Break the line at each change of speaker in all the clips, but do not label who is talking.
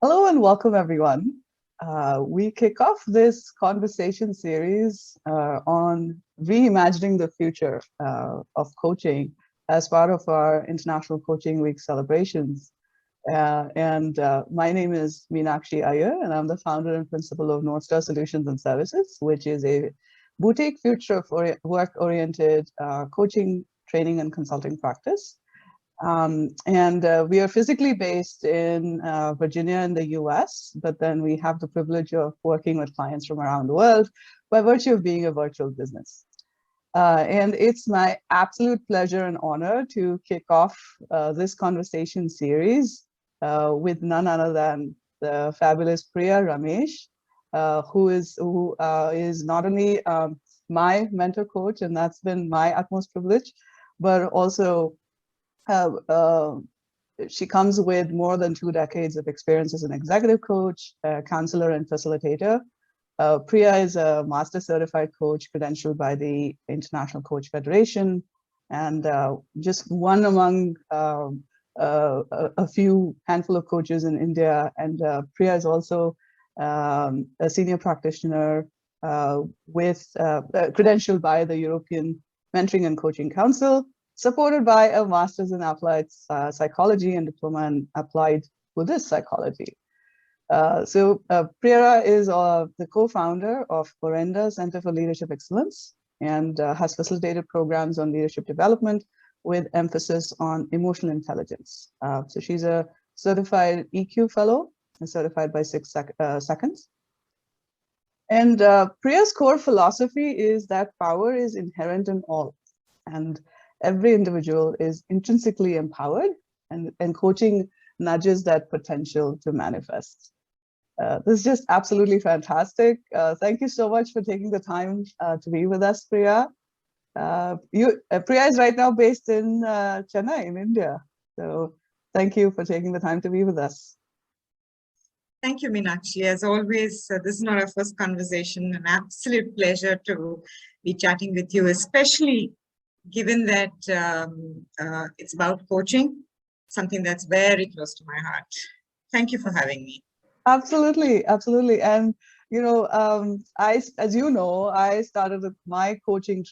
Hello and welcome, everyone. We kick off this conversation series on reimagining the future of coaching as part of our International Coaching Week celebrations. My name is Meenakshi Iyer, and I'm the founder and principal of North Star Solutions and Services, which is a boutique future for work-oriented coaching, training, and consulting practice. We are physically based in Virginia in the US, but then we have the privilege of working with clients from around the world by virtue of being a virtual business. And it's my absolute pleasure and honor to kick off this conversation series with none other than the fabulous Priya Ramesh, who is not only my mentor coach, and that's been my utmost privilege, but also she comes with more than 2 decades of experience as an executive coach, counselor, and facilitator. Priya is a master certified coach credentialed by the International Coach Federation, and just one among a few handful of coaches in India. And Priya is also a senior practitioner with credentialed by the European Mentoring and Coaching Council, supported by a master's in applied psychology and diploma in applied Buddhist psychology. Priya is the co-founder of Orenda Center for Leadership Excellence and has facilitated programs on leadership development with emphasis on emotional intelligence. So she's a certified EQ fellow and certified by 6 seconds. And Priya's core philosophy is that power is inherent in all, and every individual is intrinsically empowered, and coaching nudges that potential to manifest. This is just absolutely fantastic. Thank you so much for taking the time to be with us, Priya. Priya is right now based in Chennai in India. So thank you for taking the time to be with us.
Thank you, Meenakshi. As always, this is not our first conversation. An absolute pleasure to be chatting with you, especially given that it's about coaching, something that's very close to my heart. Thank you for having me.
Absolutely, absolutely. And, you know, as you know, I started my coaching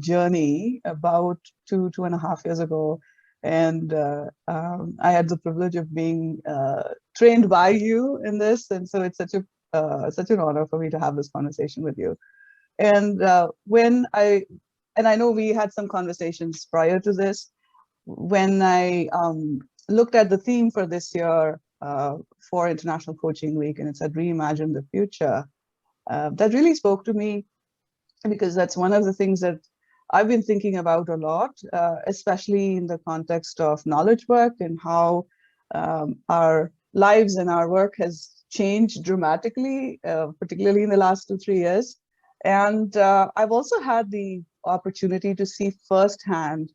journey about 2.5 years ago. And I had the privilege of being trained by you in this. And so it's such an honor for me to have this conversation with you. And I know we had some conversations prior to this. When I looked at the theme for this year for International Coaching Week, and it said reimagine the future, that really spoke to me, because that's one of the things that I've been thinking about a lot, especially in the context of knowledge work and how our lives and our work has changed dramatically, particularly in the last 2-3 years. And I've also had the opportunity to see firsthand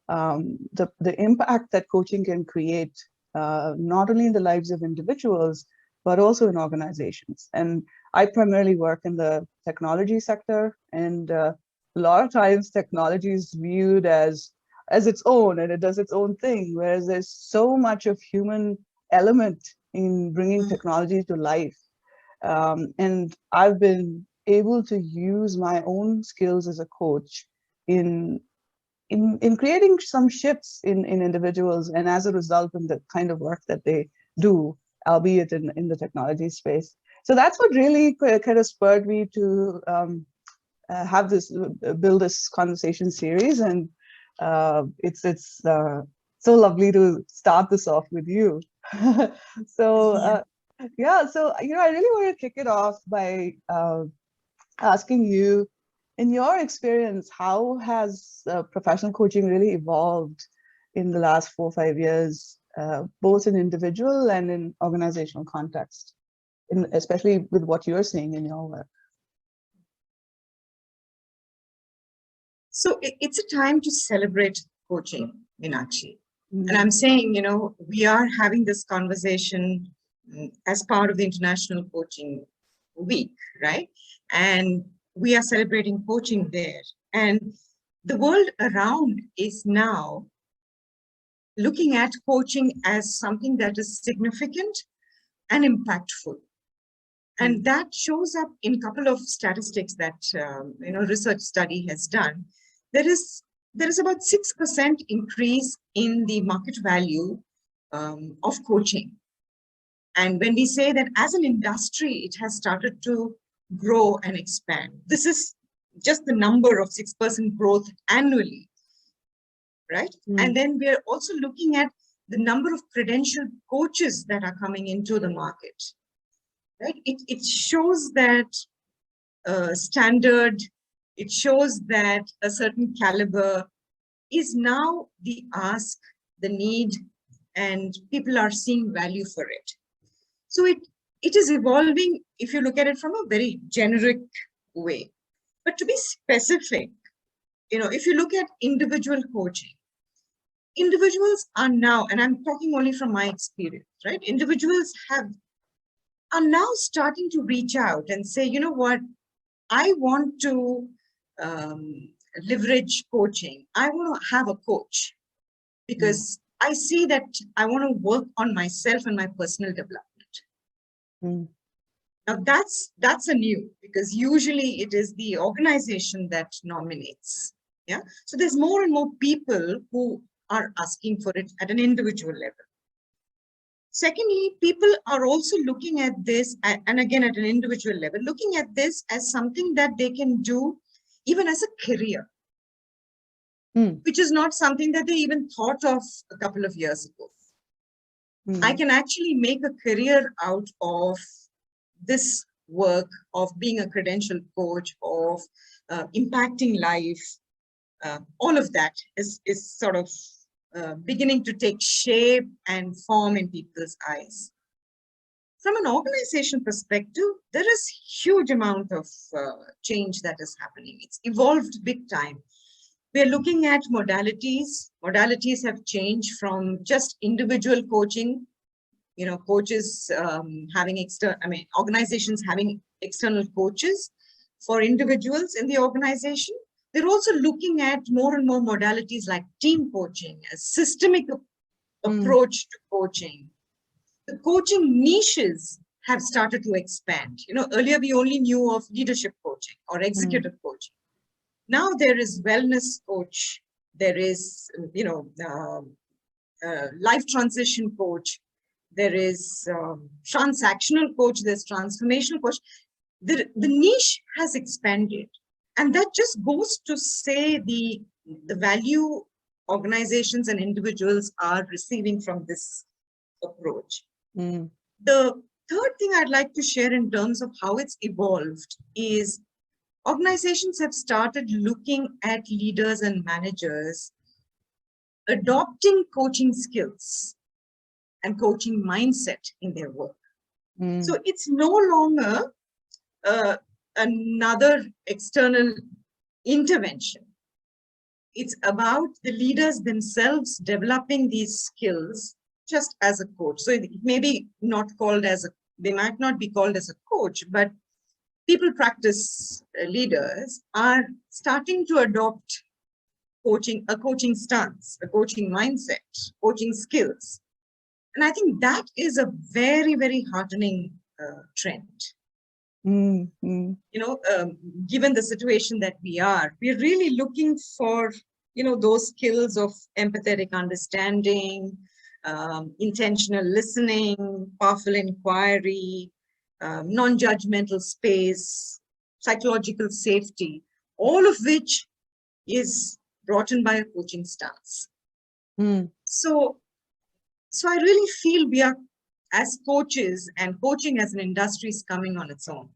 the impact that coaching can create, not only in the lives of individuals, but also in organizations. And I primarily work in the technology sector, and a lot of times technology is viewed as its own, and it does its own thing, whereas there's so much of human element in bringing technology to life. And I've been able to use my own skills as a coach in creating some shifts in individuals, and as a result in the kind of work that they do, albeit in the technology space. So that's what really kind of spurred me to build this conversation series. And it's so lovely to start this off with you. So yeah, so I really want to kick it off by asking you, in your experience, how has professional coaching really evolved in the last 4 or 5 years, both in individual and in organizational context, especially with what you're seeing in your work?
So it's a time to celebrate coaching, Meenakshi. And I'm saying, we are having this conversation as part of the International Coaching Week, right? And we are celebrating coaching there. And the world around is now looking at coaching as something that is significant and impactful. And that shows up in a couple of statistics that research study has done. There is about 6% increase in the market value of coaching. And when we say that as an industry, it has started to grow and expand, this is just the number of 6% growth annually, right? And then we are also looking at the number of credentialed coaches that are coming into the market, right? It shows that standard, it shows that a certain caliber is now the ask, the need, and people are seeing value for it. So it is evolving if you look at it from a very generic way. But to be specific, if you look at individual coaching, individuals are now, and I'm talking only from my experience, right? Individuals are now starting to reach out and say, you know what, I want to leverage coaching. I want to have a coach because I see that I want to work on myself and my personal development. Now that's a new, because usually it is the organization that nominates. Yeah. So there's more and more people who are asking for it at an individual level. Secondly, people are also looking at this, and again at an individual level, looking at this as something that they can do even as a career, which is not something that they even thought of a couple of years ago. I can actually make a career out of this work of being a credentialed coach, of impacting life. All of that is sort of beginning to take shape and form in people's eyes. From an organization perspective, there is huge amount of change that is happening. It's evolved big time. We're looking at modalities. Modalities have changed from just individual coaching, coaches having organizations having external coaches for individuals in the organization. They're also looking at more and more modalities like team coaching, a systemic approach to coaching. The coaching niches have started to expand. Earlier we only knew of leadership coaching or executive coaching. Now there is wellness coach, there is, life transition coach, there is transactional coach, there's transformational coach. The niche has expanded. And that just goes to say the value organizations and individuals are receiving from this approach. The third thing I'd like to share in terms of how it's evolved is organizations have started looking at leaders and managers adopting coaching skills and coaching mindset in their work. So it's no longer another external intervention. It's about the leaders themselves developing these skills just as a coach. So it may be not called as they might not be called as a coach, but people practice leaders are starting to adopt a coaching stance, a coaching mindset, coaching skills. And I think that is a very, very heartening trend. Given the situation that we're really looking for, those skills of empathetic understanding, intentional listening, powerful inquiry, non-judgmental space, psychological safety, all of which is brought in by a coaching stance. So I really feel we are, as coaches, and coaching as an industry is coming on its own.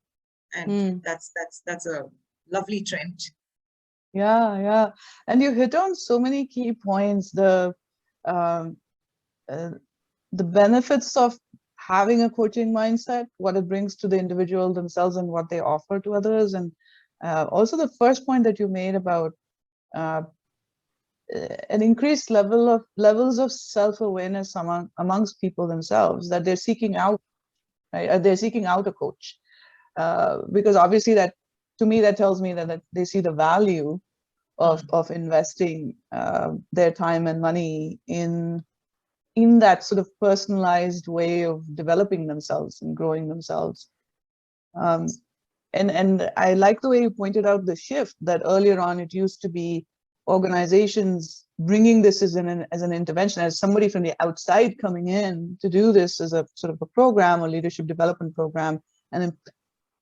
And that's a lovely trend.
Yeah. And you hit on so many key points. The benefits of having a coaching mindset, what it brings to the individual themselves and what they offer to others. And also the first point that you made about an increased levels of self-awareness amongst people themselves, that they're seeking out, right? They're seeking out a coach. Because obviously that, to me, that tells me that they see the value of investing their time and money in in that sort of personalized way of developing themselves and growing themselves. And I like the way you pointed out the shift, that earlier on it used to be organizations bringing this as an intervention, as somebody from the outside coming in to do this as a sort of a program or leadership development program, and then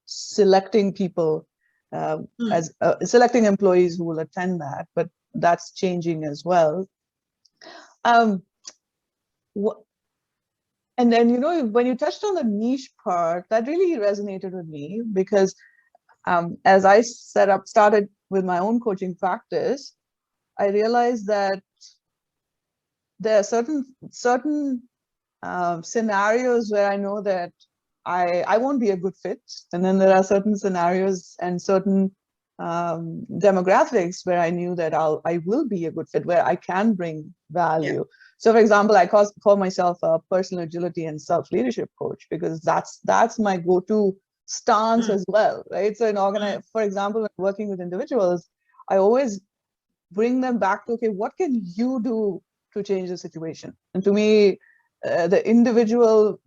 selecting people as selecting employees who will attend that. But that's changing as well. And then, you know, when you touched on the niche part, that really resonated with me, because as I started with my own coaching practice, I realized that there are certain scenarios where I know that I won't be a good fit. And then there are certain scenarios and certain demographics where I knew that I will be a good fit, where I can bring value. Yeah. So for example, I call myself a personal agility and self-leadership coach, because that's my go-to stance as well, right? So for example, when working with individuals, I always bring them back to, okay, what can you do to change the situation? And to me, the individual,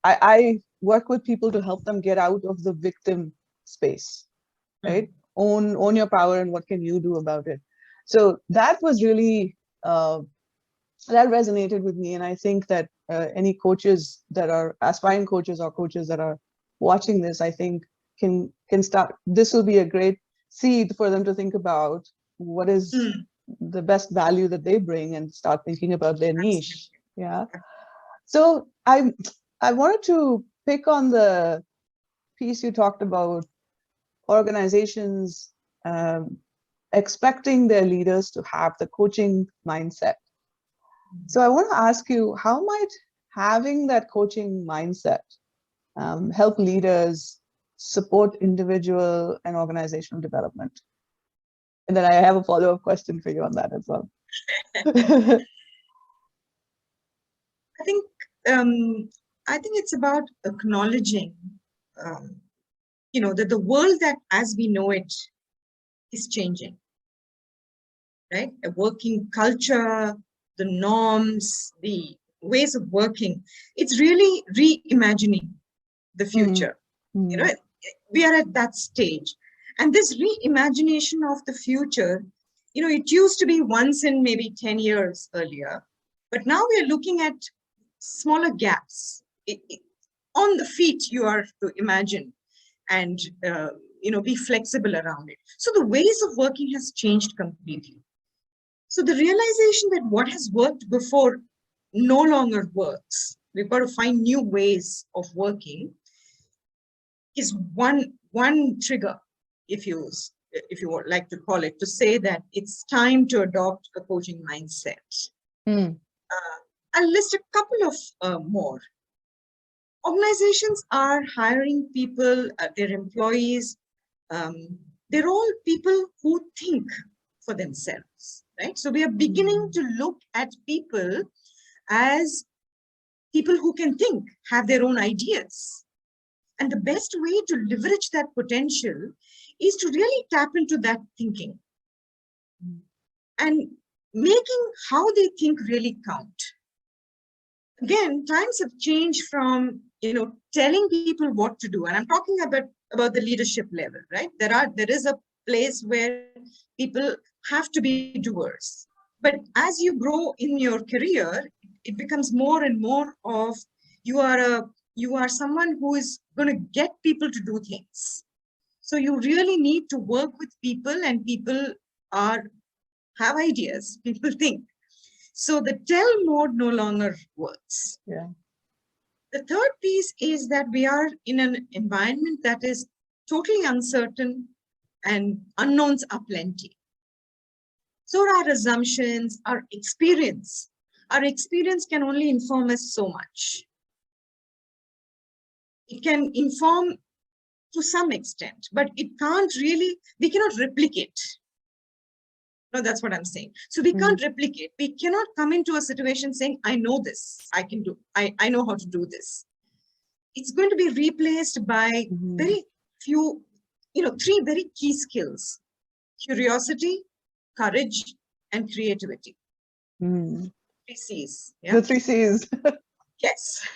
I work with people to help them get out of the victim space, right? Own your power, and what can you do about it? So that was really, that resonated with me. And I think that any coaches that are aspiring coaches or coaches that are watching this, I think can start, this will be a great seed for them to think about what is the best value that they bring, and start thinking about their niche. Yeah. So I wanted to pick on the piece you talked about, organizations expecting their leaders to have the coaching mindset. So I want to ask you, how might having that coaching mindset help leaders support individual and organizational development? And then I have a follow-up question for you on that as well.
I think it's about acknowledging, you know, that the world that as we know it is changing, right? A working culture, the norms, the ways of working, it's really reimagining the future. You know, we are at that stage. And this reimagination of the future, you know, it used to be once in maybe 10 years earlier, but now we are looking at smaller gaps. On the feet, you are to imagine and, you know, be flexible around it. So the ways of working has changed completely. So the realization that what has worked before no longer works, we've got to find new ways of working, is one trigger, if you would like to call it, to say that it's time to adopt a coaching mindset. I'll list a couple of more. Organizations are hiring people, their employees. They're all people who think for themselves, right? So we are beginning to look at people as people who can think, have their own ideas. And the best way to leverage that potential is to really tap into that thinking and making how they think really count. Again, times have changed from, you know, telling people what to do. And I'm talking about the leadership level, right? There is a place where people have to be doers. But as you grow in your career, it becomes more and more of you are someone who is going to get people to do things. So you really need to work with people, and people have ideas, people think. So the tell mode no longer works.
Yeah.
The third piece is that we are in an environment that is totally uncertain and unknowns are plenty. So our assumptions, our experience can only inform us so much. It can inform to some extent, but it can't really, we cannot replicate. No, that's what I'm saying. So we can't replicate. We cannot come into a situation saying, I know this, I know how to do this. It's going to be replaced by very few, you know, 3 very key skills: curiosity, courage, and creativity. Three C's.
The 3 C's.
Yes.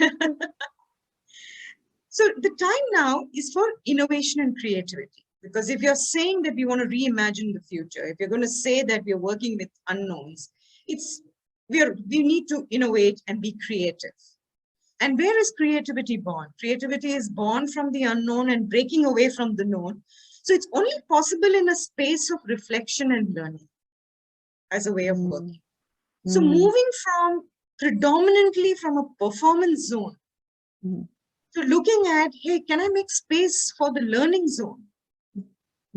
So the time now is for innovation and creativity. Because if you're saying that we want to reimagine the future, if you're going to say that we're working with unknowns, we need to innovate and be creative. And where is creativity born? Creativity is born from the unknown and breaking away from the known. So it's only possible in a space of reflection and learning as a way of working. So moving from predominantly from a performance zone to looking at, hey, can I make space for the learning zone?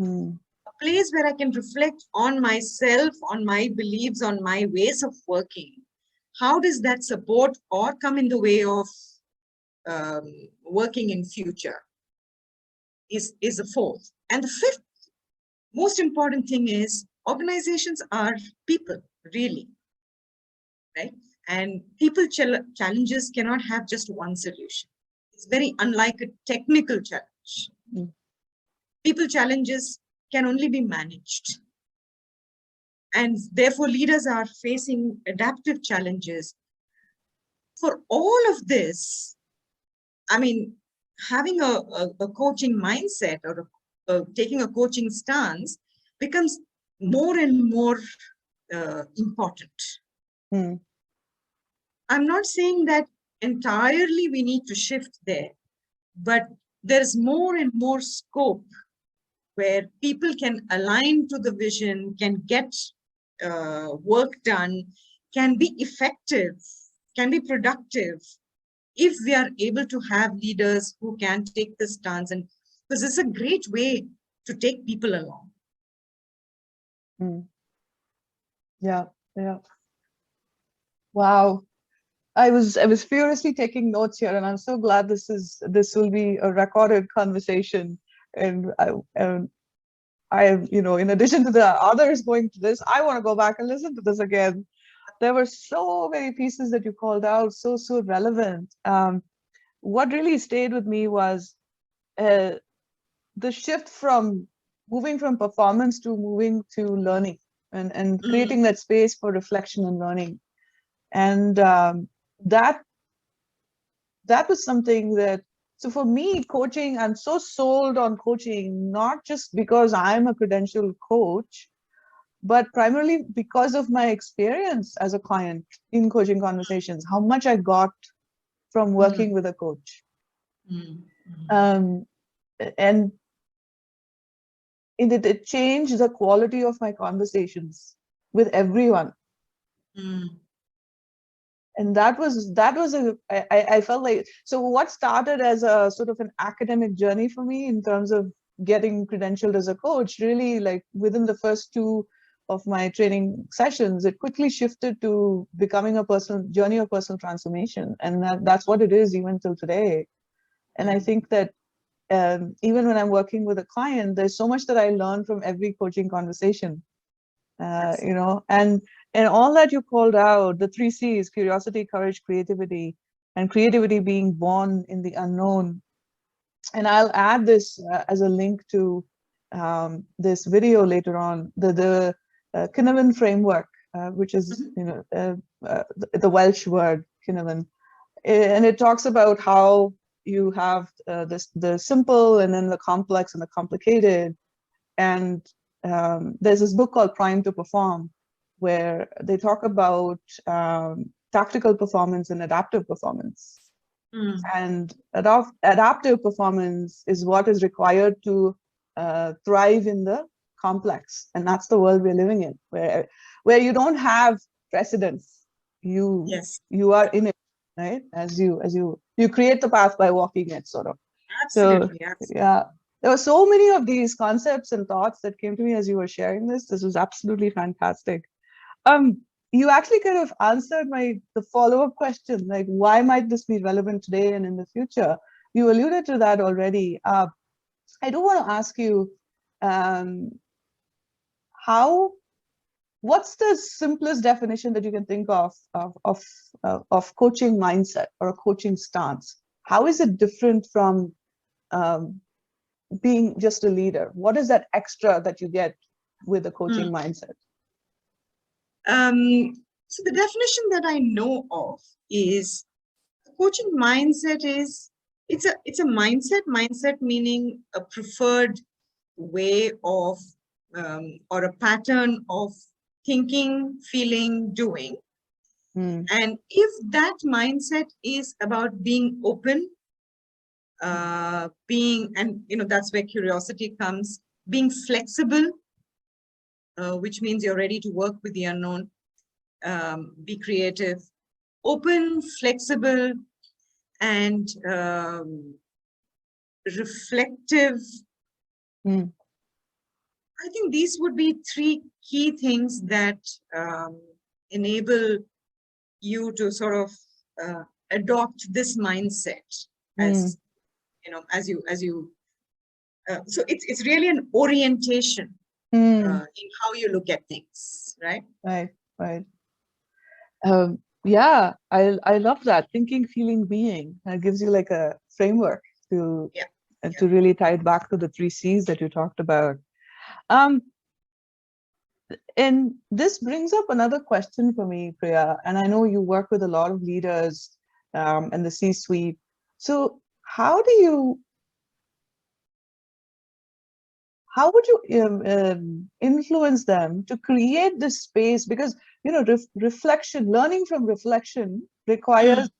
A place where I can reflect on myself, on my beliefs, on my ways of working. How does that support or come in the way of working in future is the fourth. And the fifth most important thing is organizations are people, really, right? And people challenges cannot have just one solution. It's very unlike a technical challenge. People challenges can only be managed. And therefore, leaders are facing adaptive challenges. For all of this, I mean, having a coaching mindset or taking a coaching stance becomes more and more important. I'm not saying that entirely we need to shift there, but there's more and more scope where people can align to the vision, can get work done, can be effective, can be productive, if we are able to have leaders who can take the stance. And because it's a great way to take people along.
Yeah. Wow. I was furiously taking notes here, and I'm so glad this will be a recorded conversation. And I in addition to the others going to this, I want to go back and listen to this again. There were so many pieces that you called out, so relevant. What really stayed with me was the shift from moving from performance to moving to learning and creating that space for reflection and learning. And that was something that, so for me, coaching, I'm so sold on coaching, not just because I'm a credentialed coach, but primarily because of my experience as a client in coaching conversations, how much I got from working with a coach. And it changed the quality of my conversations with everyone. And that was I felt like, so what started as a sort of an academic journey for me in terms of getting credentialed as a coach, really, like within the first 2 of my training sessions, it quickly shifted to becoming a personal journey of personal transformation. And that's what it is even till today. And I think that even when I'm working with a client, there's so much that I learn from every coaching conversation. And all that you called out, the 3 C's, curiosity, courage, creativity, and creativity being born in the unknown. And I'll add this as a link to this video later on, the Cynefin framework, which is the Welsh word Cynefin, and it talks about how you have the simple and then the complex and the complicated. And there's this book called Prime to Perform, where they talk about tactical performance and adaptive performance. And adaptive performance is what is required to thrive in the complex. And that's the world we're living in, where you don't have precedence. You are in it, right? As you create the path by walking it, sort of.
Absolutely.
Yeah. There were so many of these concepts and thoughts that came to me as you were sharing this. This was absolutely fantastic. You actually kind of answered the follow-up question, like, why might this be relevant today and in the future? You alluded to that already. I do want to ask you, what's the simplest definition that you can think of coaching mindset or a coaching stance? How is it different from being just a leader? What is that extra that you get with a coaching mindset?
So the definition that I know of is coaching mindset is it's a mindset meaning a preferred way of or a pattern of thinking, feeling, doing. And if that mindset is about being open, being, and that's where curiosity comes, being flexible, which means you're ready to work with the unknown, be creative, open, flexible, and reflective. I think these would be three key things that enable you to sort of adopt this mindset as you. So it's really an orientation in how you look at things, right?
Right. Yeah, I love that. Thinking, feeling, being. That gives you like a framework to really tie it back to the 3 C's that you talked about. And this brings up another question for me, Priya, and I know you work with a lot of leaders in the C-suite. So how would you influence them to create this space? Because, reflection, learning from reflection requires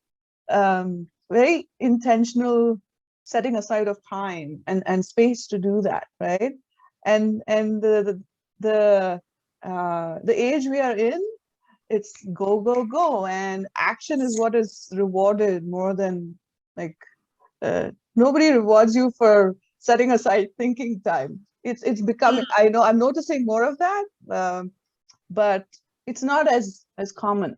very intentional setting aside of time and space to do that, right? And the age we are in, it's go, and action is what is rewarded more than like nobody rewards you for setting aside thinking time. It's becoming, I know I'm noticing more of that, but it's not as common.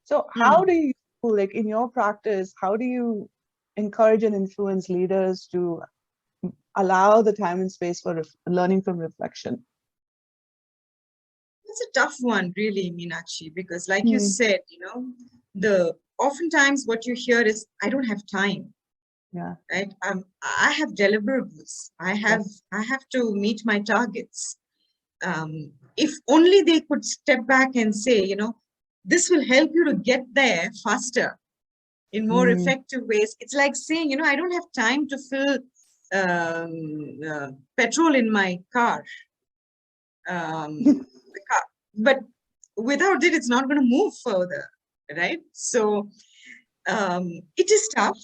So how do you, like in your practice, how do you encourage and influence leaders to allow the time and space for learning from reflection?
It's a tough one, really, Meenakshi, because like you said, oftentimes what you hear is, I don't have time.
Yeah.
Right. I have deliverables. I have to meet my targets. If only they could step back and say, this will help you to get there faster in more effective ways. It's like saying, I don't have time to fill petrol in my car. But without it, it's not going to move further, right? So it is tough.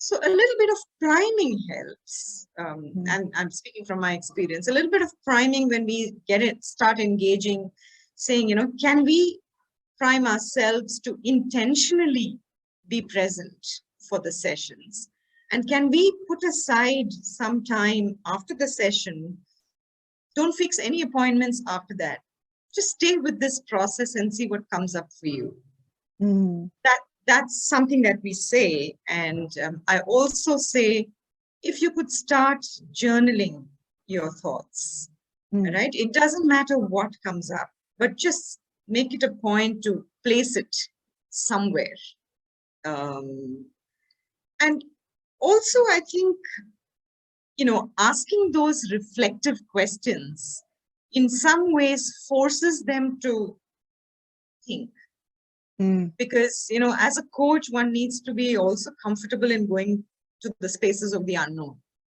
So a little bit of priming helps. And I'm speaking from my experience, a little bit of priming when we start engaging, saying, can we prime ourselves to intentionally be present for the sessions? And can we put aside some time after the session? Don't fix any appointments after that. Just stay with this process and see what comes up for you. That's something that we say. And I also say, if you could start journaling your thoughts, right? It doesn't matter what comes up, but just make it a point to place it somewhere. And also, I think, asking those reflective questions in some ways forces them to think. Because, as a coach, one needs to be also comfortable in going to the spaces of the unknown.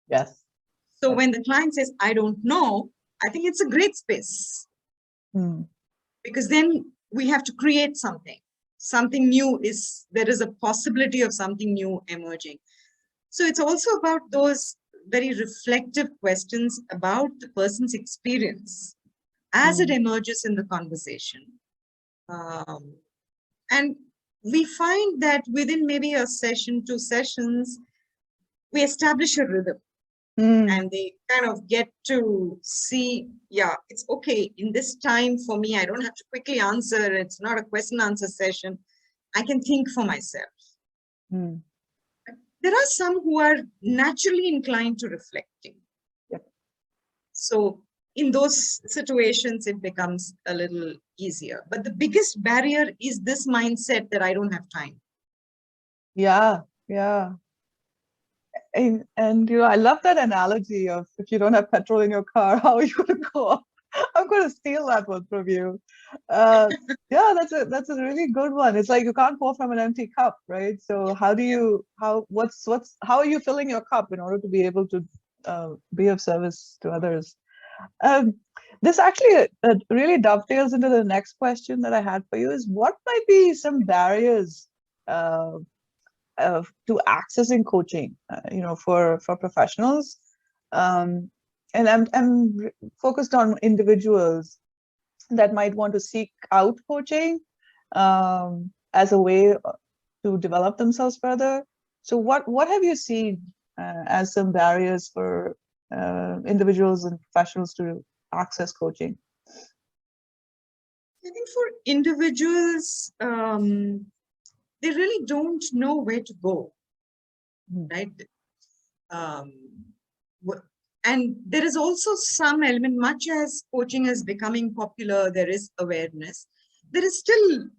Yes.
So when the client says, I don't know, I think it's a great space. Because then we have to create something new. There is a possibility of something new emerging. So it's also about those very reflective questions about the person's experience as it emerges in the conversation. And we find that within maybe a session, 2 sessions, we establish a rhythm. And they kind of get to see, it's okay. In this time for me, I don't have to quickly answer. It's not a question answer session. I can think for myself. There are some who are naturally inclined to reflecting. So in those situations, it becomes a little easier. But the biggest barrier is this mindset that I don't have time.
Yeah. And I love that analogy of, if you don't have petrol in your car, how are you going to go I'm going to steal that one from you. Yeah, that's a really good one. It's like you can't pour from an empty cup, right? So how do you how are you filling your cup in order to be able to be of service to others? Um, this actually really dovetails into the next question that I had for you: is what might be some barriers uh, to accessing coaching, for professionals, um, and I'm focused on individuals that might want to seek out coaching as a way to develop themselves further. So what have you seen as some barriers for individuals and professionals to access coaching?
I think for individuals, they really don't know where to go, right? Um, and there is also some element, much as coaching is becoming popular, there is awareness. There is still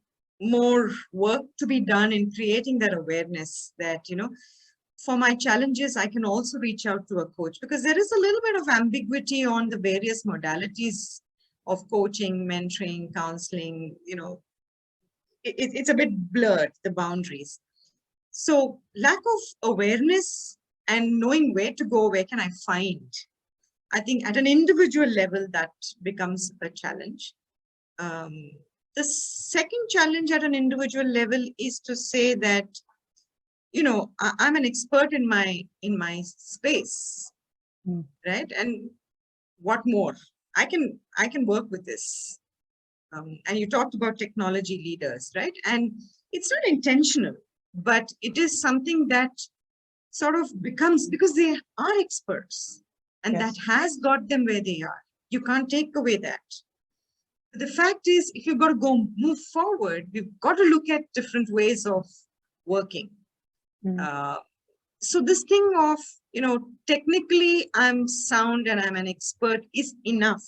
more work to be done in creating that awareness that, for my challenges, I can also reach out to a coach, because there is a little bit of ambiguity on the various modalities of coaching, mentoring, counseling, it's a bit blurred, the boundaries. So lack of awareness and knowing where to go, where can I find? I think at an individual level, that becomes a challenge. The second challenge at an individual level is to say that, I'm an expert in my space, right? And what more? I can work with this. And you talked about technology leaders, right? And it's not intentional, but it is something that sort of becomes, because they are experts, and
Yes.
that has got them where they are. You can't take away that. The fact is, if you've got to move forward, we've got to look at different ways of working. So this thing of, technically I'm sound and I'm an expert is enough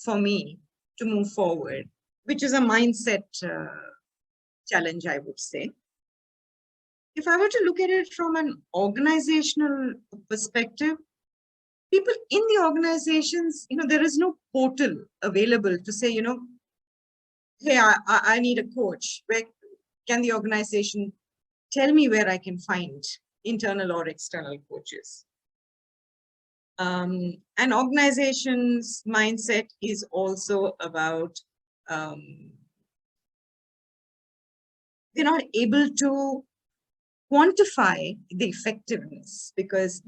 for me to move forward, which is a mindset challenge, I would say. If I were to look at it from an organizational perspective, people in the organizations, there is no portal available to say, hey, I need a coach. Where can the organization tell me where I can find internal or external coaches? An organization's mindset is also about, they're not able to quantify the effectiveness, because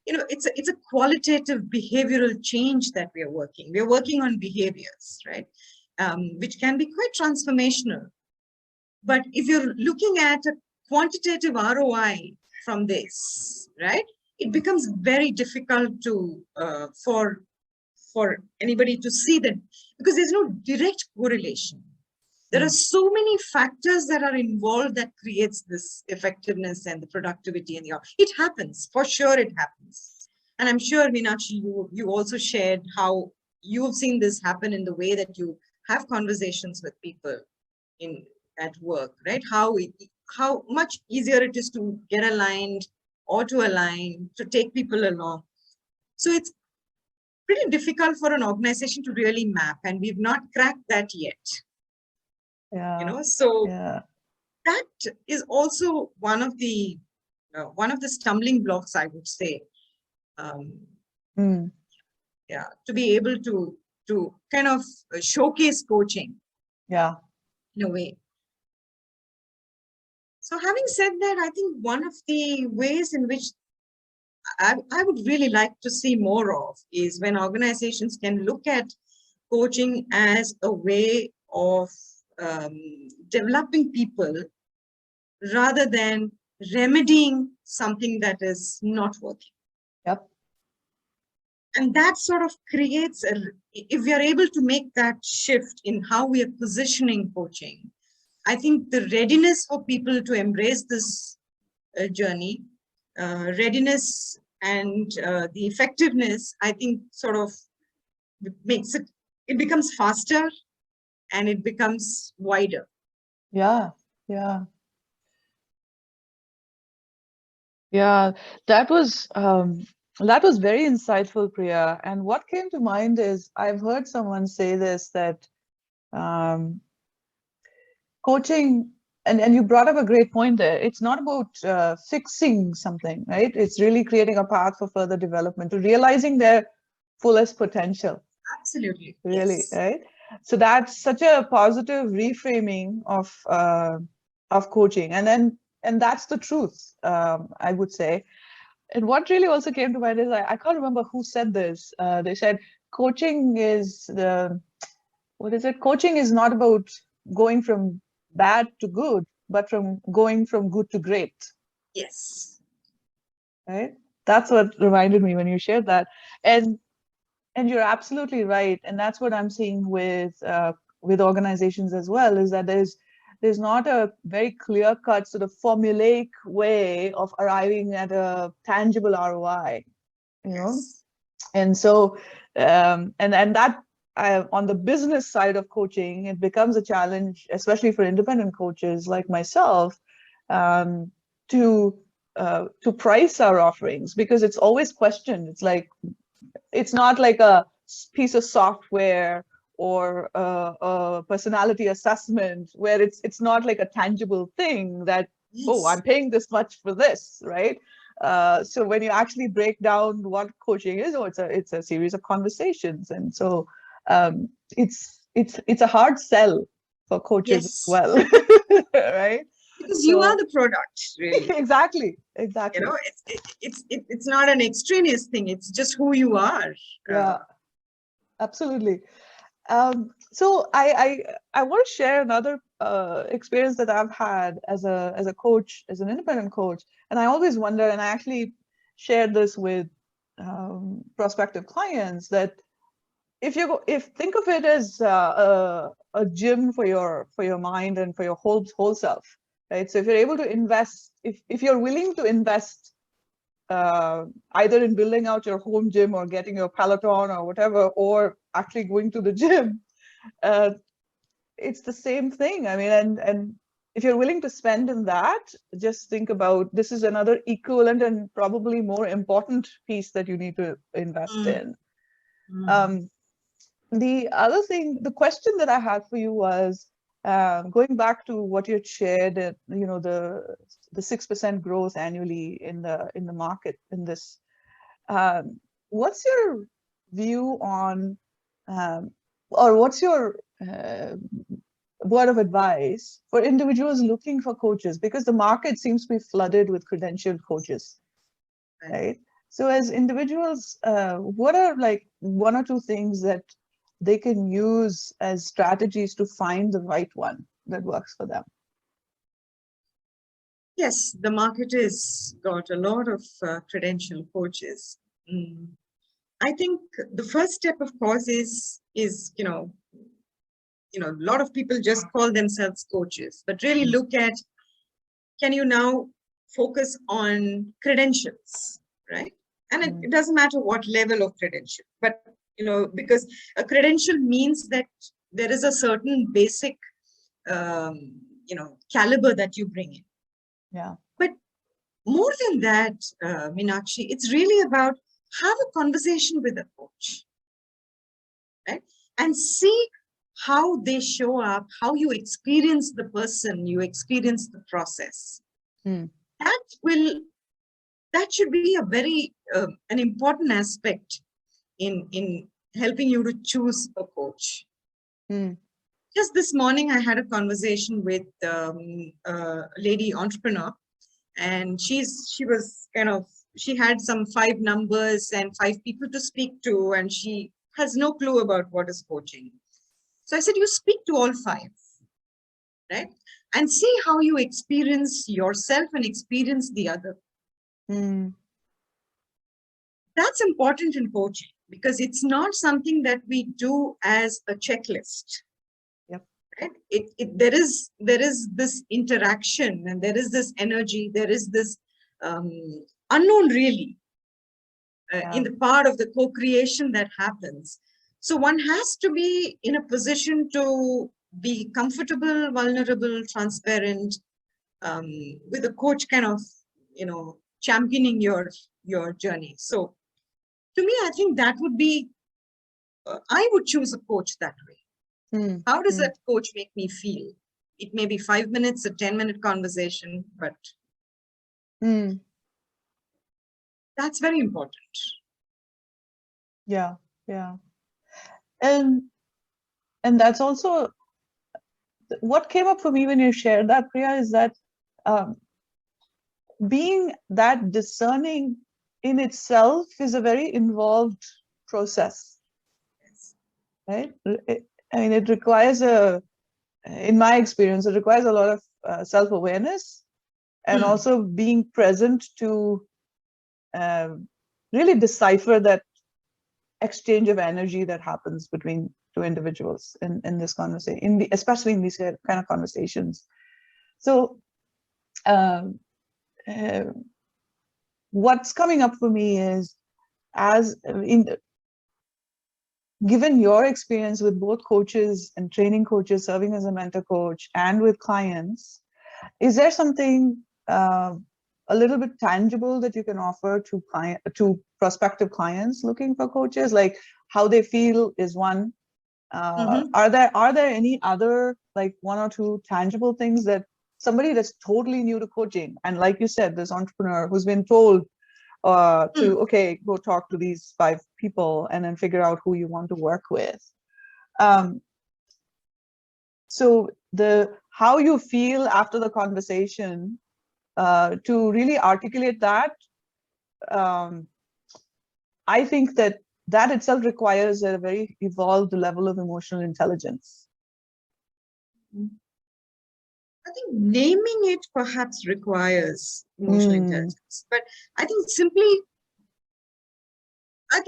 it's a qualitative behavioral change that we're working on behaviors, right? Which can be quite transformational. But if you're looking at a quantitative ROI from this, right, it becomes very difficult to for anybody to see that, because there's no direct correlation. There are so many factors that are involved that creates this effectiveness and the productivity and it happens, for sure it happens. And I'm sure, Meenakshi, you also shared how you've seen this happen in the way that you have conversations with people at work, right? How much easier it is to get aligned or to align, to take people along. So it's pretty difficult for an organization to really map, and we've not cracked that yet. So that is also one of the stumbling blocks, I would say. Yeah, to be able to kind of showcase coaching.
Yeah.
In a way. So having said that, I think one of the ways in which I would really like to see more of is when organizations can look at coaching as a way of developing people rather than remedying something that is not working.
Yep.
And that sort of creates, if we are able to make that shift in how we are positioning coaching, I think the readiness for people to embrace this journey, readiness and the effectiveness, I think sort of makes it becomes faster and it becomes wider.
Yeah. Yeah. Yeah, that was That was very insightful, Priya. And what came to mind is I've heard someone say this, that um, coaching, and you brought up a great point there. It's not about fixing something, right? It's really creating a path for further development, to realizing their fullest potential.
Absolutely.
Really,
Yes.
right? So that's such a positive reframing of coaching, and that's the truth, I would say. And what really also came to mind is I can't remember who said this. They said coaching is the what is it? Coaching is not about going from bad to good, but from going from good to great,
Yes.
right? That's what reminded me when you shared that. And and you're absolutely right. And that's what I'm seeing with organizations as well, is that there's not a very clear cut sort of formulaic way of arriving at a tangible ROI, you know?
Yes.
And so and that on the business side of coaching, it becomes a challenge, especially for independent coaches like myself, um, to price our offerings, because it's always questioned. It's like, it's not like a piece of software or a personality assessment where it's not like a tangible thing that, oh, I'm
Yes.
paying this much for this, right? So when you actually break down what coaching is, oh, it's a series of conversations. And so it's a hard sell for coaches as
Yes.
well. Right?
Because you are
So
the product, really.
exactly,
You
exactly.
know, it's not an extraneous thing. It's just who you are.
Yeah, absolutely. So I want to share another experience that I've had as a coach, as an independent coach, and I always wonder, and I actually shared this with prospective clients, that if think of it as a gym for your mind and for your whole self, right? So if you're able to invest, if you're willing to invest either in building out your home gym or getting your Peloton or whatever, or actually going to the gym, uh, it's the same thing. I mean, and if you're willing to spend in that, just think about, this is another equivalent and probably more important piece that you need to invest
Mm,
in.
mm.
Um, the other thing, the question that I had for you was, going back to what you had shared, you know, the 6% growth annually in the market in this. What's your view on, um, or what's your word of advice for individuals looking for coaches? Because the market seems to be flooded with credentialed coaches,
Right.
right? So as individuals, what are like one or two things that they can use as strategies to find the right one that works for them?
Yes, the market has got a lot of credential coaches. Mm. I think the first step, of course, is a lot of people just call themselves coaches, but really look at, can you now focus on credentials, right? And it
Mm,
doesn't matter what level of credential, but because a credential means that there is a certain basic um, caliber that you bring in.
yeah.
But more than that, Meenakshi, it's really about have a conversation with a coach, right? And see how they show up, how you experience the person, you experience the process.
Mm,
That will that should be a very an important aspect in helping you to choose a coach.
mm,
Just this morning, I had a conversation with a lady entrepreneur, and she had some 5 numbers and 5 people to speak to, and she has no clue about what is coaching. So I said, you speak to all 5, right? And see how you experience yourself and experience the other.
mm,
That's important in coaching because it's not something that we do as a checklist.
yep.
Right? There is this interaction, and there is this energy, there is this um, unknown really
Yeah.
in the part of the co-creation that happens. So one has to be in a position to be comfortable, vulnerable, transparent, with a coach kind of championing your journey. So to me, I think that would be, I would choose a coach that way. How does that coach make me feel? It may be 5 minutes, a 10-minute conversation, but that's very important.
Yeah, yeah. And that's also what came up for me when you shared that, Priya, is that being that discerning in itself is a very involved process, right? I mean, it requires in my experience, it requires a lot of self-awareness and also being present to really decipher that exchange of energy that happens between two individuals in this conversation, especially in these kind of conversations. So what's coming up for me is, given your experience with both coaches and training coaches, serving as a mentor coach, and with clients, is there something a little bit tangible that you can offer to prospective clients looking for coaches? Like how they feel is one. Are there any other, like one or two tangible things that somebody that's totally new to coaching, and like you said, this entrepreneur who's been told okay, go talk to these 5 people and then figure out who you want to work with. So how you feel after the conversation, to really articulate that, I think that itself requires a very evolved level of emotional intelligence.
I think naming it perhaps requires emotional intelligence, but I think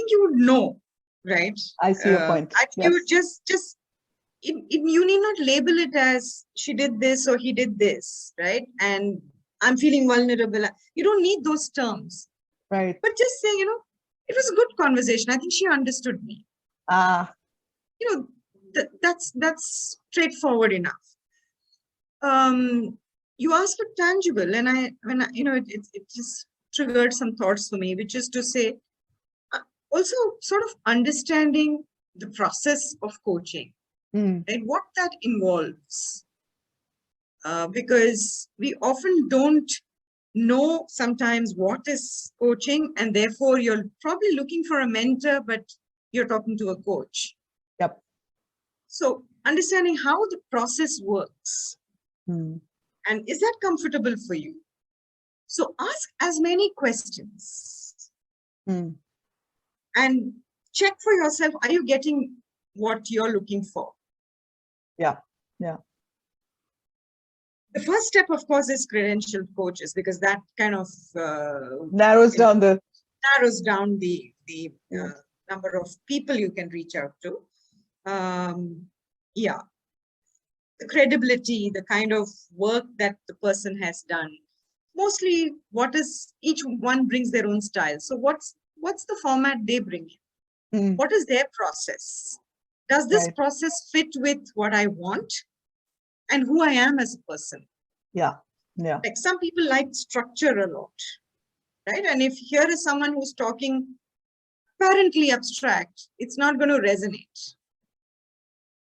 you would know, right?
I see your point.
I think you would just you need not label it as she did this or he did this, right? And I'm feeling vulnerable. You don't need those terms,
right?
But just say, it was a good conversation. I think she understood me. That's straightforward enough. You asked for tangible, and it just triggered some thoughts for me, which is to say, also sort of understanding the process of coaching, right? What that involves, because we often don't know sometimes what is coaching, and therefore you're probably looking for a mentor, but you're talking to a coach.
Yep.
So understanding how the process works. And is that comfortable for you? So ask as many questions and check for yourself, are you getting what you're looking for?
Yeah, yeah.
The first step, of course, is credentialed coaches, because that kind of
narrows down the
number of people you can reach out to. The credibility, the kind of work that the person has done. Mostly, each one brings their own style. So what's the format they bring in? What is their process? Does this process fit with what I want and who I am as a person?
Yeah, yeah.
Like some people like structure a lot, right? And if here is someone who's talking apparently abstract, it's not going to resonate.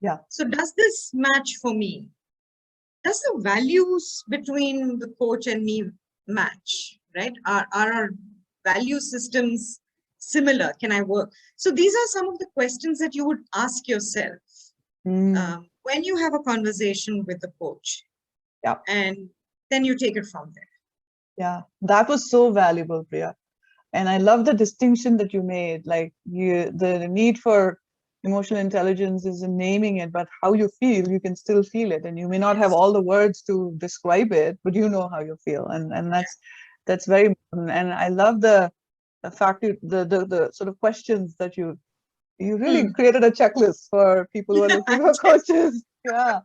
Yeah.
So does this match for me? Does the values between the coach and me match, right? Are our value systems similar? Can I work? So these are some of the questions that you would ask yourself when you have a conversation with the coach.
Yeah.
And then you take it from there.
Yeah, that was so valuable, Priya. And I love the distinction that you made, like the need for emotional intelligence is in naming it, but how you feel, you can still feel it. And you may not have all the words to describe it, but you know how you feel. And that's very important. And I love the fact the sort of questions that you really created a checklist for people who are looking for coaches. Yeah.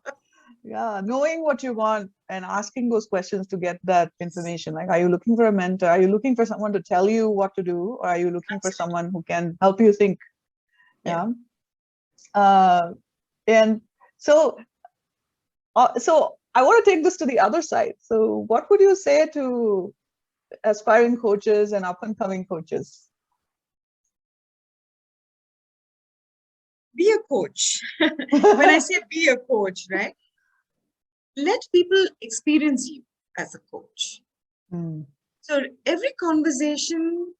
Yeah, knowing what you want and asking those questions to get that information. Like, are you looking for a mentor? Are you looking for someone to tell you what to do? Or are you looking for someone who can help you think? Yeah. And so I want to take this to the other side. So what would you say to aspiring coaches and up and coming coaches?
be a coach. When I say be a coach, right? Let people experience you as a coach.
Mm.
So every conversation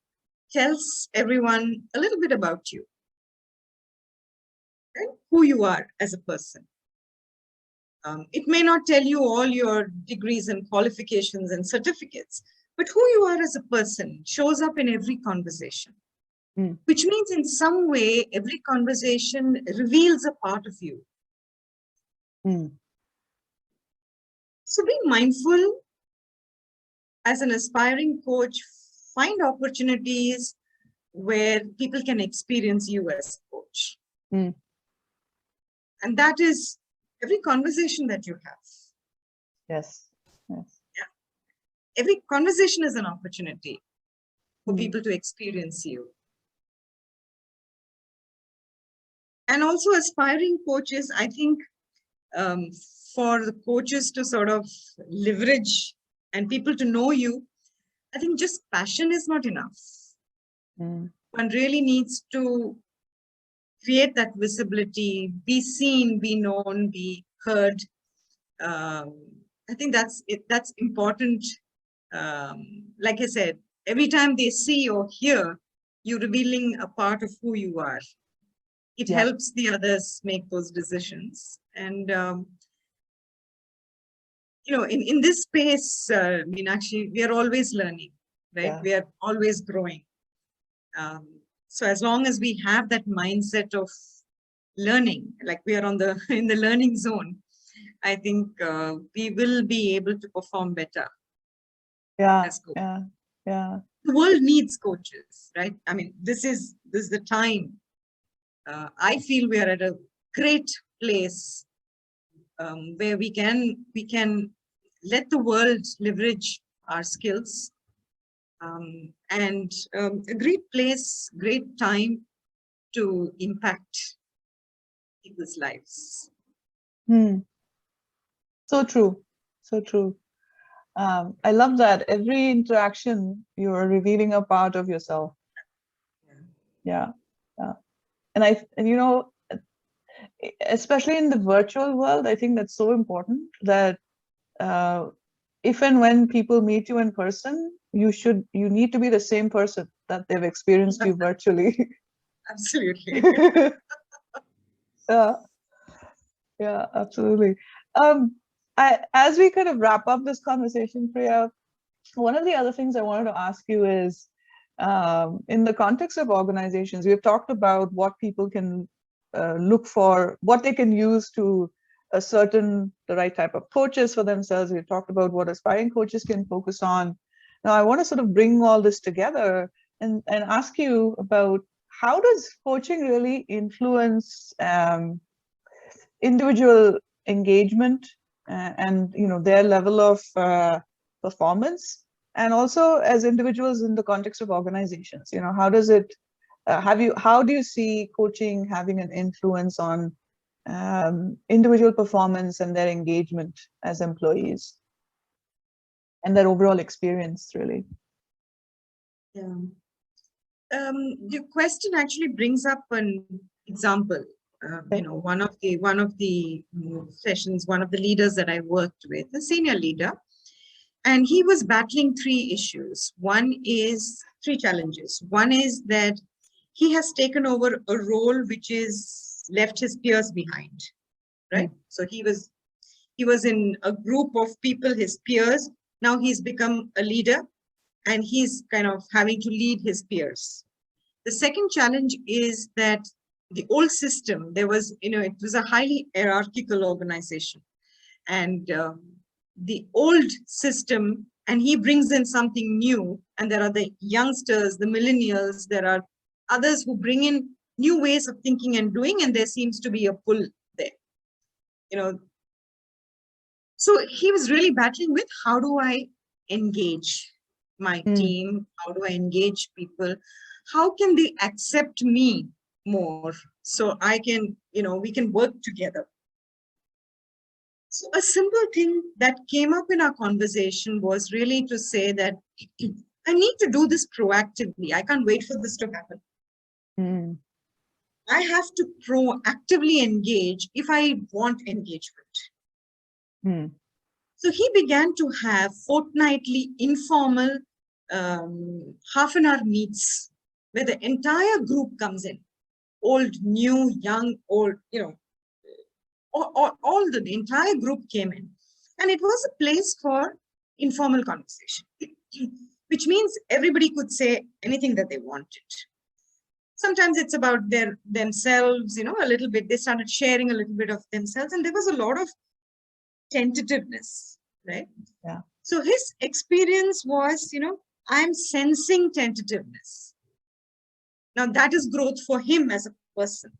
tells everyone a little bit about you, right? Who you are as a person. It may not tell you all your degrees and qualifications and certificates, but who you are as a person shows up in every conversation, which means in some way, every conversation reveals a part of you. So be mindful as an aspiring coach, find opportunities where people can experience you as a coach. And that is every conversation that you have.
Yes. Yes.
Yeah. Every conversation is an opportunity for people to experience you. And also aspiring coaches, I think for the coaches to sort of leverage and people to know you, I think just passion is not enough. One really needs to create that visibility, be seen, be known, be heard. I think that's important. Like I said, every time they see or hear, you're revealing a part of who you are. It helps the others make those decisions. And, you know, in this space, Meenakshi, we are always learning, right?
Yeah.
We are always growing. So as long as we have that mindset of learning, like we are on the in the learning zone, I think we will be able to perform better.
Yeah. Yeah. Yeah.
The world needs coaches, right? I mean, this is the time. I feel we are at a great place where we can let the world leverage our skills, and a great place, great time to impact people's lives.
So true. So true. I love that. Every interaction, you're revealing a part of yourself. Yeah. And you know, especially in the virtual world, I think that's so important that if and when people meet you in person, you need to be the same person that they've experienced you virtually.
Absolutely.
Yeah, absolutely. As we kind of wrap up this conversation, Priya, one of the other things I wanted to ask you is, in the context of organizations, we've talked about what people can look for, what they can use to ascertain the right type of coaches for themselves. We've talked about what aspiring coaches can focus on. Now, I want to sort of bring all this together and ask you about how does coaching really influence individual engagement and their level of performance, and also as individuals in the context of organizations. How does it how do you see coaching having an influence on individual performance and their engagement as employees and their overall experience, really?
Yeah. The question actually brings up an example. One of the sessions, one of the leaders that I worked with, a senior leader, and he was battling three challenges. One is that he has taken over a role which is left his peers behind, right? So he was in a group of people, his peers. Now he's become a leader and he's kind of having to lead his peers. The second challenge is that the old system, it was a highly hierarchical organization, and the old system, and he brings in something new, and there are the youngsters, the millennials, there are others who bring in new ways of thinking and doing, and there seems to be a pull there. So he was really battling with, how do I engage my team? How do I engage people? How can they accept me more so I can, we can work together? So a simple thing that came up in our conversation was really to say that I need to do this proactively. I can't wait for this to happen. I have to proactively engage if I want engagement.
Hmm.
So he began to have fortnightly informal half-an-hour meets where the entire group comes in, old, new, young, old, all the entire group came in. And it was a place for informal conversation, which means everybody could say anything that they wanted. Sometimes it's about themselves, a little bit. They started sharing a little bit of themselves, and there was a lot of tentativeness, right?
Yeah.
So his experience was, I'm sensing tentativeness. Now that is growth for him as a person,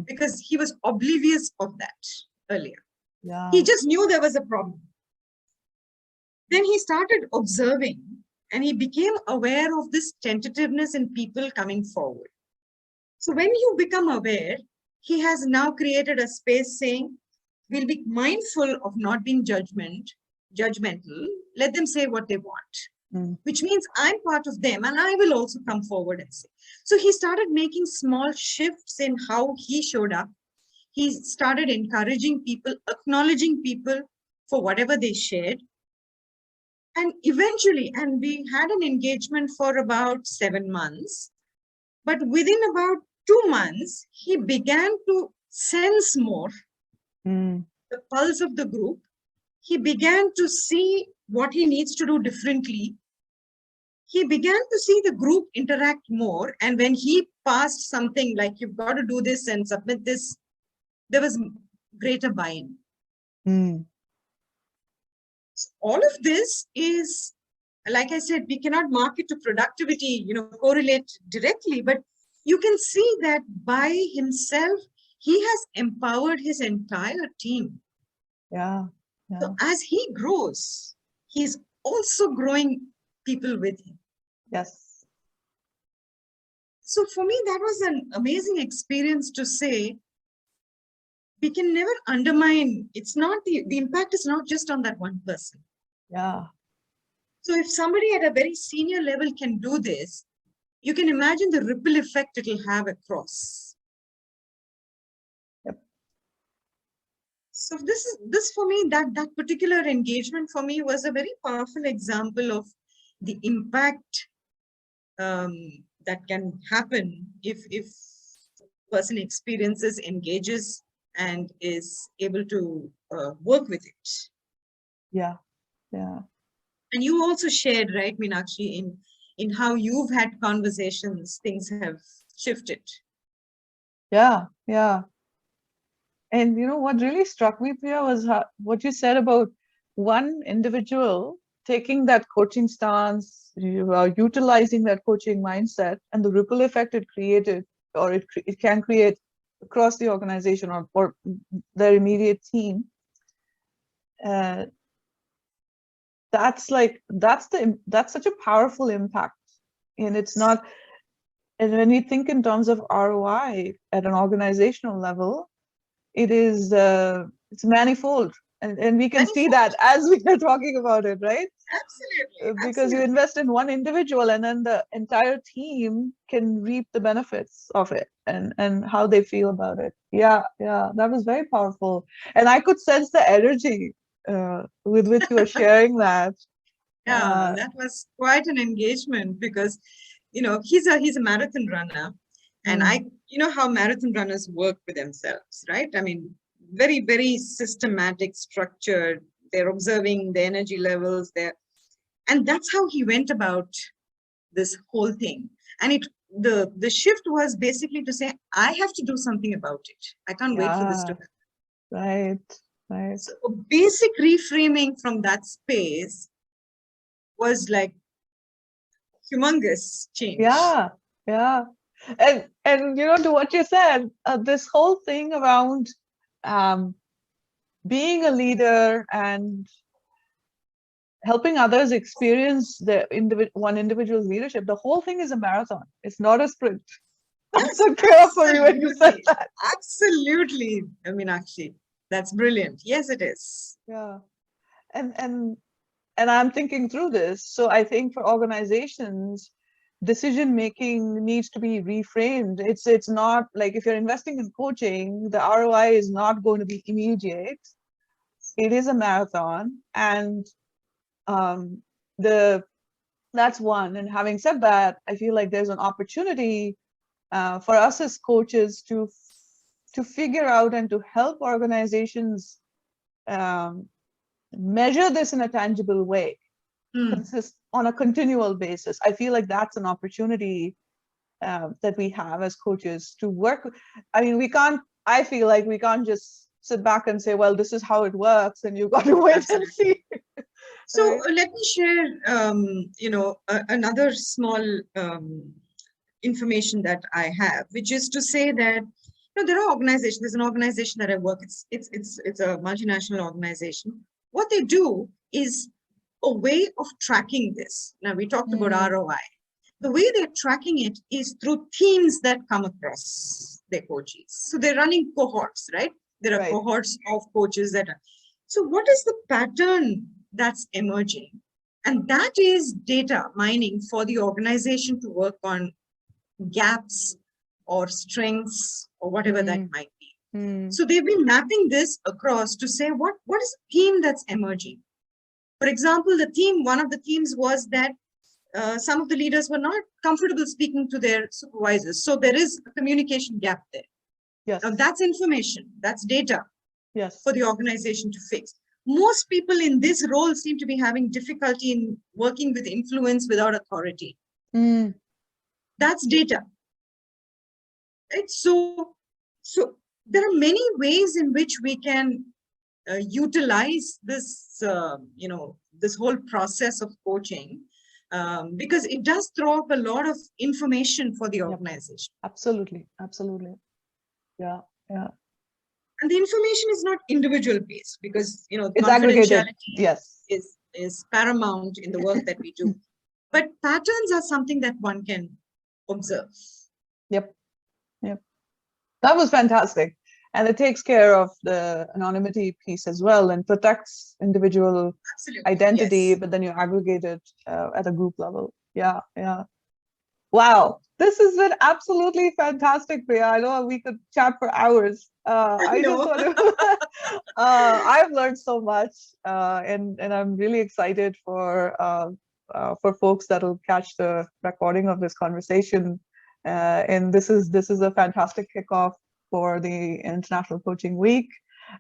because he was oblivious of that earlier.
Yeah.
He just knew there was a problem. Then he started observing, and he became aware of this tentativeness in people coming forward. So when you become aware, he has now created a space saying, we'll be mindful of not being judgmental. Let them say what they want, which means I'm part of them and I will also come forward and say. So he started making small shifts in how he showed up. He started encouraging people, acknowledging people for whatever they shared. And eventually, and we had an engagement for about 7 months, but within about 2 months, he began to sense more the pulse of the group. He began to see what he needs to do differently. He began to see the group interact more. And when he passed something like, you've got to do this and submit this, there was greater buy-in. So all of this is, like I said, we cannot mark it to productivity, correlate directly, but you can see that by himself, he has empowered his entire team.
Yeah.
So as he grows, he's also growing people with him.
Yes.
So for me, that was an amazing experience to say, we can never undermine, it's not the impact is not just on that one person.
Yeah.
So if somebody at a very senior level can do this, you can imagine the ripple effect it will have across.
Yep.
So this for me, that particular engagement for me was a very powerful example of the impact that can happen if a person experiences, engages, and is able to work with it.
Yeah. Yeah.
And you also shared, right, Meenakshi, in how you've had conversations, things have shifted.
Yeah. Yeah. And what really struck me, Priya, was what you said about one individual taking that coaching stance, utilizing that coaching mindset, and the ripple effect it created, or it can create across the organization or their immediate team. That's such a powerful impact, and it's not. And when we think in terms of ROI at an organizational level, it's manifold, and we can see that as we are talking about it, right?
Absolutely.
Because you invest in one individual, and then the entire team can reap the benefits of it, and how they feel about it. Yeah, that was very powerful, and I could sense the energy with which you were sharing that.
Yeah, that was quite an engagement because, he's a marathon runner, and how marathon runners work with themselves, right? I mean, very, very systematic, structured. They're observing the energy levels there. And that's how he went about this whole thing. And the shift was basically to say, I have to do something about it. I can't wait for this to happen.
Right.
So a basic reframing from that space was like humongous change.
Yeah. And to what you said, this whole thing around being a leader and helping others experience one individual's leadership, the whole thing is a marathon. It's not a sprint. I'm so careful when you said that.
Absolutely, Meenakshi. That's brilliant. Yes, it is.
Yeah. And I'm thinking through this. So I think for organizations, decision making needs to be reframed. It's not like, if you're investing in coaching, the ROI is not going to be immediate. It is a marathon, and that's one. And having said that, I feel like there's an opportunity for us as coaches to figure out and to help organizations measure this in a tangible way, on a continual basis. I feel like that's an opportunity that we have as coaches to work. I mean, I feel like we can't just sit back and say, well, this is how it works, and you've got to wait and see.
So
Right?
let me share, another small information that I have, which is to say that there are organizations. There's an organization that I work. It's a multinational organization. What they do is a way of tracking this. Now we talked about ROI. The way they're tracking it is through themes that come across their coaches. So they're running cohorts, right? There are cohorts of coaches that are. So what is the pattern that's emerging? And that is data mining for the organization to work on gaps or strengths or whatever that might be. So they've been mapping this across to say what is the theme that's emerging. For example, one of the themes was that some of the leaders were not comfortable speaking to their supervisors. So there is a communication gap there.
Yes.
Now that's information, that's data for the organization to fix. Most people in this role seem to be having difficulty in working with influence without authority. That's data. Right? So there are many ways in which we can utilize this, this whole process of coaching, because it does throw up a lot of information for the organization.
Absolutely. Yeah.
And the information is not individual based, because
It's aggregated.
is paramount in the work that we do. But patterns are something that one can observe.
Yep. That was fantastic. And it takes care of the anonymity piece as well, and protects individual identity, but then you aggregate it at a group level. Yeah. Wow, this has been absolutely fantastic, Priya. I know we could chat for hours. I just want to, I've learned so much, and I'm really excited for folks that will catch the recording of this conversation. And this is a fantastic kickoff for the International Coaching Week.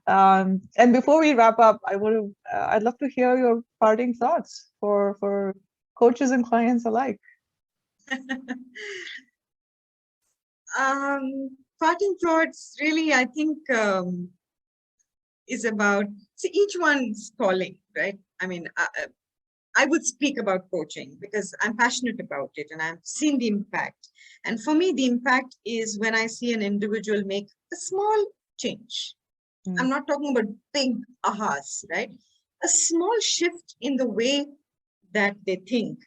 And before we wrap up, I'd love to hear your parting thoughts for coaches and clients alike.
Parting thoughts, really, I think, is about, each one's calling, right? I mean, I would speak about coaching because I'm passionate about it and I've seen the impact. And for me, the impact is when I see an individual make a small change. I'm not talking about big ahas, right? A small shift in the way that they think.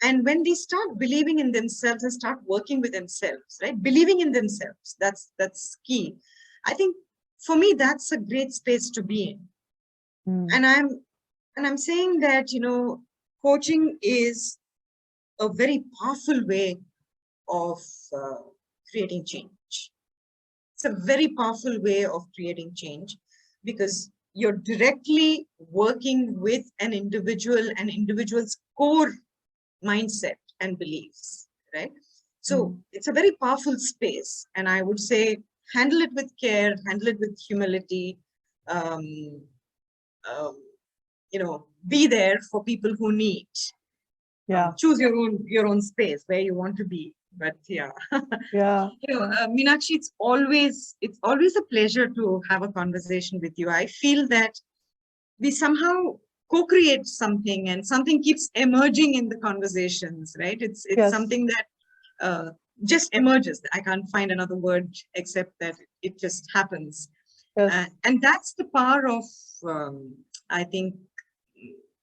And when they start believing in themselves and start working with themselves, right? Believing in themselves, that's key. I think for me, that's a great space to be in. And I'm saying that, coaching is a very powerful way of creating change. It's a very powerful way of creating change because you're directly working with an individual's core mindset and beliefs, right? So it's a very powerful space. And I would say, handle it with care, handle it with humility, be there for people who need. Choose your own space where you want to be. But Meenakshi, it's always a pleasure to have a conversation with you. I feel that we somehow co-create something and something keeps emerging in the conversations, right? It's something that just emerges. I can't find another word except that it just happens. And that's the power of, I think,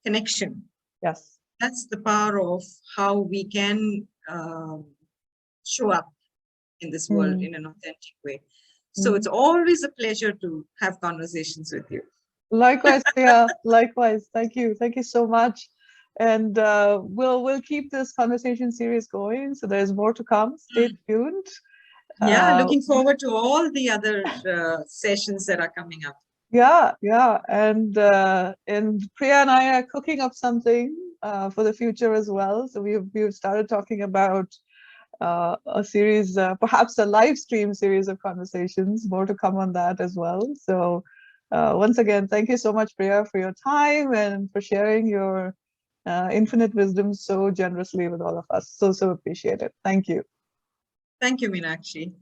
connection. That's the power of how we can show up in this world in an authentic way. So it's always a pleasure to have conversations with you.
Likewise, Priya. Likewise. Thank you so much. And we'll keep this conversation series going. So there's more to come. Stay tuned.
Yeah, looking forward to all the other sessions that are coming up.
Yeah. And Priya and I are cooking up something for the future as well. So we've started talking about a series, perhaps a live stream series of conversations. More to come on that as well. So once again, thank you so much, Priya, for your time and for sharing your infinite wisdom so generously with all of us. So appreciate it. Thank you.
Thank you, Meenakshi.